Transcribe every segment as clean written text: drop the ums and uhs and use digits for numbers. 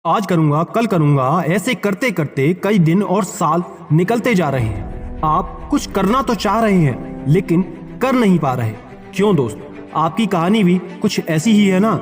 आज करूंगा, कल करूंगा, ऐसे करते करते कई दिन और साल निकलते जा रहे हैं। आप कुछ करना तो चाह रहे हैं लेकिन कर नहीं पा रहे। क्यों दोस्त? आपकी कहानी भी कुछ ऐसी ही है ना।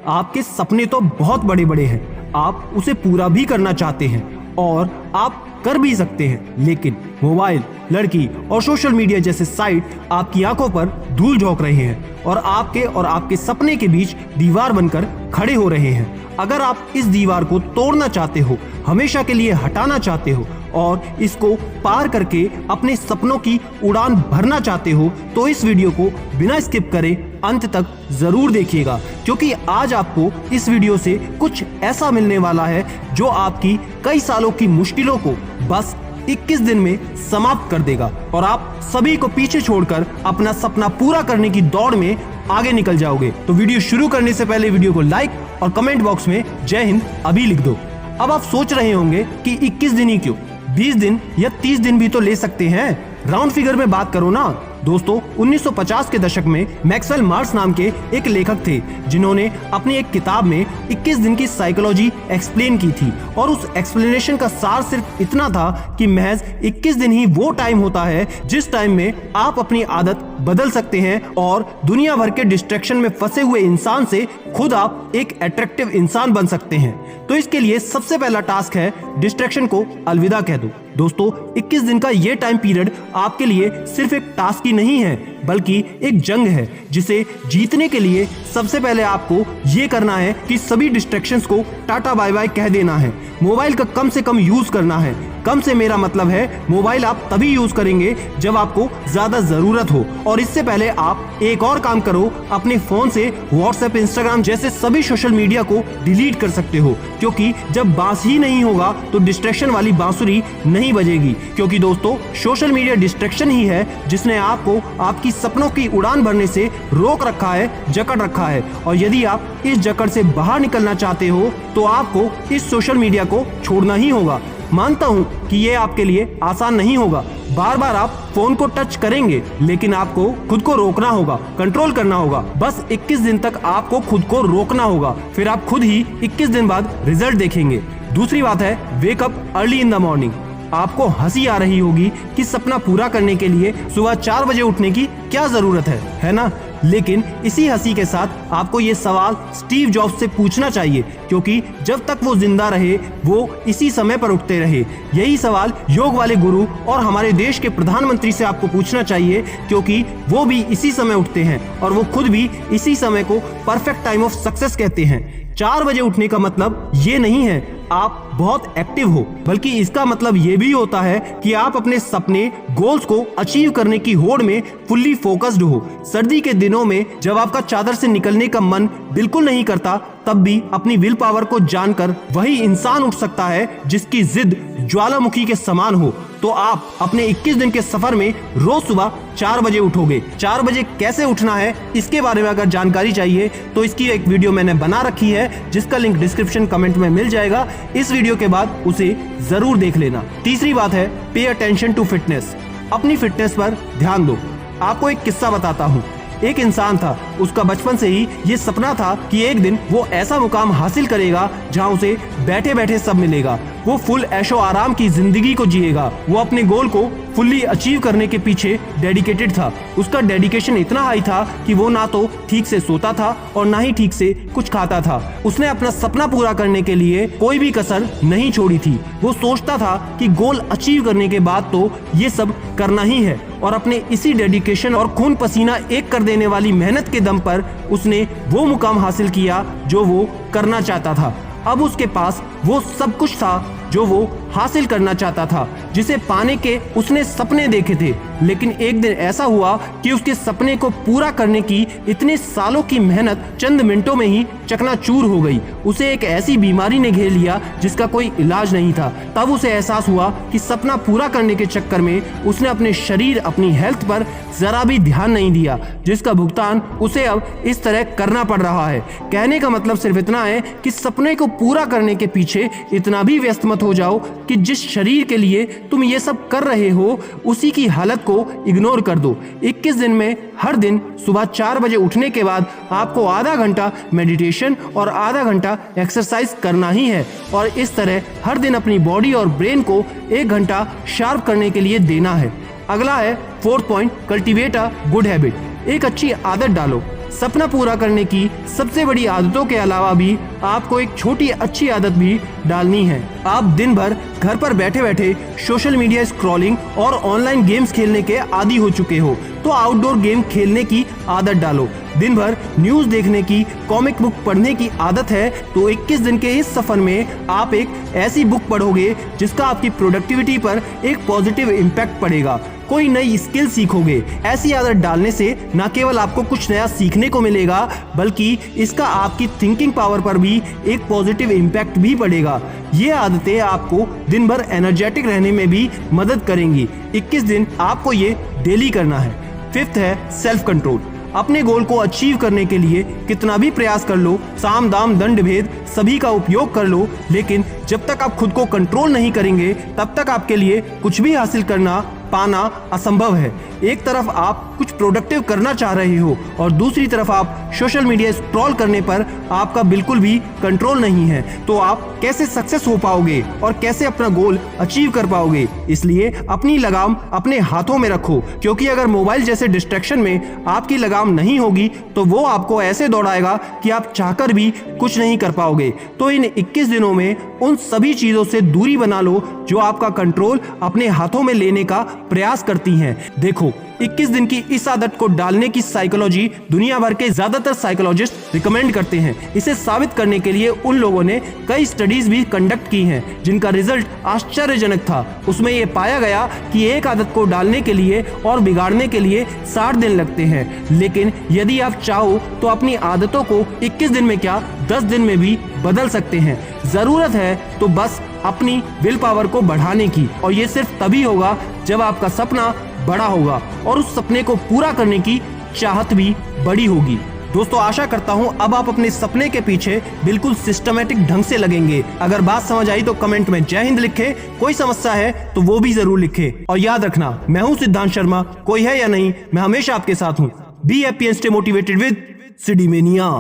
आपके सपने तो बहुत बड़े बड़े हैं, आप उसे पूरा भी करना चाहते हैं और आप कर भी सकते हैं, लेकिन मोबाइल, लड़की और सोशल मीडिया जैसे साइट आपकी आंखों पर धूल झोंक रहे हैं और आपके सपने के बीच दीवार बनकर खड़े हो रहे हैं। अगर आप इस दीवार को तोड़ना चाहते हो, हमेशा के लिए हटाना चाहते हो और इसको पार करके अपने सपनों की उड़ान भरना चाहते हो, तो इस वीडियो को बिना स्किप करे अंत तक जरूर देखिएगा, क्योंकि आज आपको इस वीडियो से कुछ ऐसा मिलने वाला है जो आपकी कई सालों की मुश्किलों को बस 21 दिन में समाप्त कर देगा और आप सभी को पीछे छोड़कर अपना सपना पूरा करने की दौड़ में आगे निकल जाओगे। तो वीडियो शुरू करने से पहले वीडियो को लाइक और कमेंट बॉक्स में जय हिंद अभी लिख दो। अब आप सोच रहे होंगे कि 21 दिन ही क्यों, 20 दिन या 30 दिन भी तो ले सकते हैं। राउंड फिगर में बात करो ना। दोस्तों, 1950 के दशक में मैक्सवेल मार्श नाम के एक लेखक थे जिन्होंने अपनी एक किताब में 21 दिन की साइकोलॉजी एक्सप्लेन की थी और उस एक्सप्लेनेशन का सार सिर्फ इतना था कि महज 21 दिन ही वो टाइम होता है जिस टाइम में आप अपनी आदत बदल सकते हैं और दुनिया भर के डिस्ट्रैक्शन में फंसे हुए इंसान से खुद आप एक अट्रैक्टिव इंसान बन सकते हैं। तो इसके लिए सबसे पहला टास्क है डिस्ट्रैक्शन को अलविदा कह दो। दोस्तों, 21 दिन का ये टाइम पीरियड आपके लिए सिर्फ एक टास्क ही नहीं है, बल्कि एक जंग है जिसे जीतने के लिए सबसे पहले आपको ये करना है कि सभी डिस्ट्रैक्शंस को टाटा बाय बाय कह देना है। मोबाइल का कम से कम यूज करना है। कम से मेरा मतलब है मोबाइल आप तभी यूज करेंगे जब आपको ज्यादा जरूरत हो, और इससे पहले आप एक और काम करो, अपने फोन से व्हाट्सएप, इंस्टाग्राम जैसे सभी सोशल मीडिया को डिलीट कर सकते हो, क्योंकि जब बांस ही नहीं होगा तो डिस्ट्रैक्शन वाली बांसुरी नहीं बजेगी। क्योंकि दोस्तों, सोशल मीडिया डिस्ट्रैक्शन ही है जिसने आपको आपकी सपनों की उड़ान भरने से रोक रखा है, जकड़ रखा है। और यदि आप इस जकड़ से बाहर निकलना चाहते हो तो आपको इस सोशल मीडिया को छोड़ना ही होगा। मानता हूं कि ये आपके लिए आसान नहीं होगा। बार बार आप फोन को टच करेंगे, लेकिन आपको खुद को रोकना होगा, कंट्रोल करना होगा। बस 21 दिन तक आपको खुद को रोकना होगा, फिर आप खुद ही 21 दिन बाद रिजल्ट देखेंगे। दूसरी बात है wake up early in the morning. आपको हंसी आ रही होगी कि सपना पूरा करने के लिए सुबह 4 बजे उठने की क्या जरूरत है ना? लेकिन इसी हंसी के साथ आपको ये सवाल स्टीव जॉब्स से पूछना चाहिए, क्योंकि जब तक वो जिंदा रहे वो इसी समय पर उठते रहे। यही सवाल योग वाले गुरु और हमारे देश के प्रधानमंत्री से आपको पूछना चाहिए, क्योंकि वो भी इसी समय उठते हैं और वो खुद भी इसी समय को परफेक्ट टाइम ऑफ सक्सेस कहते हैं। 4 बजे उठने का मतलब ये नहीं है आप बहुत एक्टिव हो, बल्कि इसका मतलब ये भी होता है कि आप अपने सपने, गोल्स को अचीव करने की होड़ में फुल्ली फोकस्ड हो। सर्दी के दिनों में जब आपका चादर से निकलने का मन बिल्कुल नहीं करता, तब भी अपनी विल पावर को जानकर वही इंसान उठ सकता है जिसकी जिद ज्वालामुखी के समान हो। तो आप अपने 21 दिन के सफर में रोज सुबह 4 बजे उठोगे। 4 बजे कैसे उठना है इसके बारे में अगर जानकारी चाहिए तो इसकी एक वीडियो मैंने बना रखी है, जिसका लिंक डिस्क्रिप्शन कमेंट में मिल जाएगा। इस वीडियो के बाद उसे जरूर देख लेना। तीसरी बात है पे अटेंशन टू फिटनेस। अपनी फिटनेस पर ध्यान दो। आपको एक किस्सा बताता हूँ। एक इंसान था, उसका बचपन से ही ये सपना था कि एक दिन वो ऐसा मुकाम हासिल करेगा जहाँ उसे बैठे बैठे सब मिलेगा। वो फुल ऐशो आराम की जिंदगी को जिएगा। वो अपने गोल को फुल्ली अचीव करने के पीछे डेडिकेटेड था। उसका डेडिकेशन इतना हाई था कि वो ना तो ठीक से सोता था और ना ही ठीक से कुछ खाता था। उसने अपना सपना पूरा करने के लिए कोई भी कसर नहीं छोड़ी थी। वो सोचता था कि गोल अचीव करने के बाद तो ये सब करना ही है, और अपने इसी डेडिकेशन और खून पसीना एक कर देने वाली मेहनत के दम पर उसने वो मुकाम हासिल किया जो वो करना चाहता था। अब उसके पास वो सब कुछ था जो वो हासिल करना चाहता था, जिसे पाने के उसने सपने देखे थे। लेकिन एक दिन ऐसा हुआ कि उसके सपने को पूरा करने की इतने सालों की मेहनत चंद मिनटों में ही चकनाचूर हो गई। उसे एक ऐसी बीमारी ने घेर लिया जिसका कोई इलाज नहीं था। तब उसे एहसास हुआ कि सपना पूरा करने के चक्कर में उसने अपने शरीर, अपनी हेल्थ पर जरा भी ध्यान नहीं दिया, जिसका भुगतान उसे अब इस तरह करना पड़ रहा है। कहने का मतलब सिर्फ इतना है कि सपने को पूरा करने के पीछे इतना भी व्यस्त मत मत हो जाओ कि जिस शरीर के लिए तुम ये सब कर रहे हो उसी की हालत को इग्नोर कर दो। 21 दिन में हर दिन सुबह 4 बजे उठने के बाद आपको आधा घंटा मेडिटेशन और आधा घंटा एक्सरसाइज करना ही है और इस तरह हर दिन अपनी बॉडी और ब्रेन को 1 घंटा शार्प करने के लिए देना है। अगला है 4th point, cultivate a good habit. एक अच्छी आदत डालो। सपना पूरा करने की सबसे बड़ी आदतों के अलावा भी आपको एक छोटी अच्छी आदत भी डालनी है। आप दिन भर घर पर बैठे बैठे सोशल मीडिया स्क्रॉलिंग और ऑनलाइन गेम्स खेलने के आदी हो चुके हो, तो आउटडोर गेम खेलने की आदत डालो। दिन भर न्यूज देखने की, कॉमिक बुक पढ़ने की आदत है तो 21 दिन के इस सफर में आप एक ऐसी बुक पढ़ोगे जिसका आपकी प्रोडक्टिविटी पर एक पॉजिटिव इम्पैक्ट पड़ेगा। कोई नई स्किल सीखोगे। ऐसी आदत डालने से न केवल आपको कुछ नया सीखने को मिलेगा बल्कि इसका आपकी थिंकिंग पावर पर भी एक पॉजिटिव इम्पैक्ट भी पड़ेगा। ये आदतें आपको दिन भर एनर्जेटिक रहने में भी मदद करेंगी। 21 दिन आपको ये डेली करना है। 5th है सेल्फ कंट्रोल। अपने गोल को अचीव करने के लिए कितना भी प्रयास कर लो, साम दाम दंड भेद सभी का उपयोग कर लो, लेकिन जब तक आप खुद को कंट्रोल नहीं करेंगे तब तक आपके लिए कुछ भी हासिल करना पाना असंभव है। एक तरफ आप कुछ प्रोडक्टिव करना चाह रहे हो और दूसरी तरफ आप सोशल मीडिया स्क्रॉल करने पर आपका बिल्कुल भी कंट्रोल नहीं है, तो आप कैसे सक्सेस हो पाओगे और कैसे अपना गोल अचीव कर पाओगे। इसलिए अपनी लगाम अपने हाथों में रखो, क्योंकि अगर मोबाइल जैसे डिस्ट्रैक्शन में आपकी लगाम नहीं होगी तो वो आपको ऐसे दौड़ाएगा कि आप चाहकर भी कुछ नहीं कर पाओगे। तो इन 21 दिनों में उन सभी चीजों से दूरी बना लो जो आपका कंट्रोल अपने हाथों में लेने का प्रयास करती हैं। देखो, 21 दिन की इस आदत को डालने की साइकोलॉजी दुनिया भर के ज्यादातर साइकोलॉजिस्ट रिकमेंड करते हैं। इसे साबित करने के लिए उन लोगों ने कई स्टडीज भी कंडक्ट की हैं, जिनका रिजल्ट आश्चर्यजनक था। उसमें यह पाया गया कि एक आदत को डालने के लिए और बिगाड़ने के लिए 60 दिन लगते हैं, लेकिन यदि आप चाहो तो अपनी आदतों को 21 दिन में क्या 10 दिन में भी बदल सकते हैं। जरूरत है तो बस अपनी विल पावर को बढ़ाने की, और ये सिर्फ तभी होगा जब आपका सपना बड़ा होगा और उस सपने को पूरा करने की चाहत भी बड़ी होगी। दोस्तों, आशा करता हूं अब आप अपने सपने के पीछे बिल्कुल सिस्टमैटिक ढंग से लगेंगे। अगर बात समझ आई तो कमेंट में जय हिंद लिखें, कोई समस्या है तो वो भी जरूर लिखें। और याद रखना, मैं हूं सिद्धांत शर्मा, कोई है या नहीं, मैं हमेशा आपके साथ हूं। Be happy and stay motivated with CD mania.